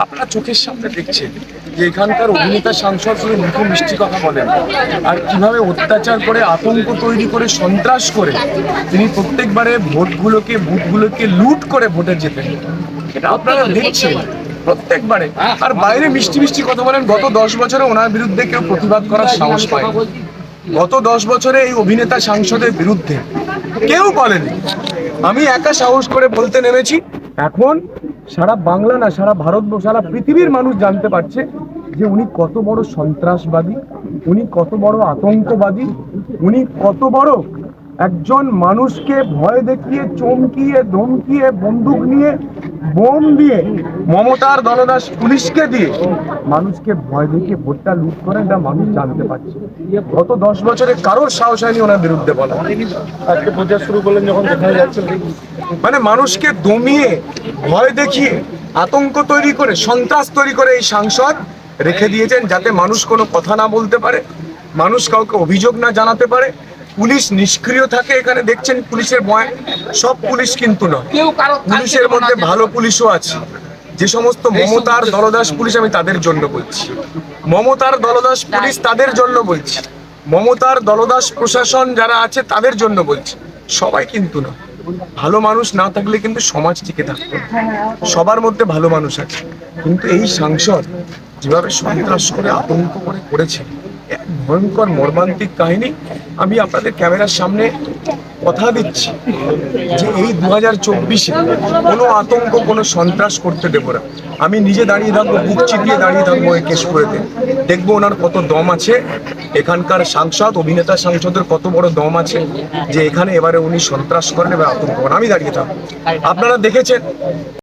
আপনারা চোখের সামনে দেখছেন যে এখানকার অভিনেতা সাংসদ শুধু মুখে মিষ্টি কথা বলেন আর কিভাবে অত্যাচার করে আতঙ্ক তৈরি করে সন্ত্রাস করে তিনি প্রত্যেকবারে ভোটগুলোকে বুথগুলোকে লুট করে ভোটে জেতেন। এটা আপনারা দেখছেন প্রত্যেকবারে। আর বাইরে মিষ্টি মিষ্টি কথা বলেন। গত 10 বছরে ওনার বিরুদ্ধে কেউ প্রতিবাদ করার সাহস পায়নি। গত 10 বছরে এই অভিনেতা সাংসদের বিরুদ্ধে কেউ বলেনি। আমি একা সাহস করে বলতে নেমেছি। এখন সারা বাংলা না, সারা ভারত, সারা পৃথিবীর মানুষ জানতে পারছে যে উনি কত বড় সন্ত্রাসবাদী, উনি কত বড় আতঙ্কবাদী, উনি কত বড় একজন মানুষকে ভয় দেখিয়ে, চমকিয়ে, ধমকিয়ে, বন্দুক নিয়ে, বোম দিয়ে, মমতার দলদাস পুলিশকে দিয়ে মানুষকে ভয় দেখিয়ে ভোটটা লুট করেন, এটা মানুষ জানতে পারছে। গত 10 বছরে কারোর সাহস হয়নি ওনার বিরুদ্ধে বলা। আজকে প্রচার শুরু করলেন যখন দেখা যাচ্ছে, মানে মানুষকে দমিয়ে, ভয় দেখিয়ে, আতঙ্ক তৈরি করে, সন্ত্রাস তৈরি করে এই সাংসদ রেখে দিয়েছেন, যাতে মানুষ কোনো কথা না বলতে পারে, মানুষ কাউকে অভিযোগ না জানাতে পারে, পুলিশ নিষ্ক্রিয় থাকে। এখানে দেখছেন পুলিশের ভয়, সব পুলিশ কিন্তু নয়, পুলিশের মধ্যে ভালো পুলিশও আছে। যে সমস্ত মমতার দলদাস পুলিশ, আমি তাদের জন্য বলছি, মমতার দলদাস পুলিশ তাদের জন্য বলছি, মমতার দলদাস প্রশাসন যারা আছে তাদের জন্য বলছি, সবাই কিন্তু না। ভালো মানুষ না থাকলে কিন্তু সমাজ টিকে থাকতো। সবার মধ্যে ভালো মানুষ আছে, কিন্তু এই সাংসদ যেভাবে সন্ত্রাস করে আতঙ্ক করে করেছে, এক ভয়ঙ্কর মর্মান্তিক কাহিনী। আমি আপনাদের ক্যামেরার সামনে কথা দিচ্ছি যে এই 2024-এ কোনো আতঙ্ক, কোনো সন্ত্রাস করতে দেবো না। আমি নিজে দাঁড়িয়ে থাকবো, বুক চিপিয়ে দাঁড়িয়ে থাকবো এই কেশপুরেতে, দেখবো ওনার কত দম আছে। এখানকার সাংসদ, অভিনেতা সাংসদের কত বড় দম আছে যে এখানে এবারে উনি সন্ত্রাস করেন এবার আতঙ্ক করেন। আমি দাঁড়িয়ে থাকবো। আপনারা দেখেছেন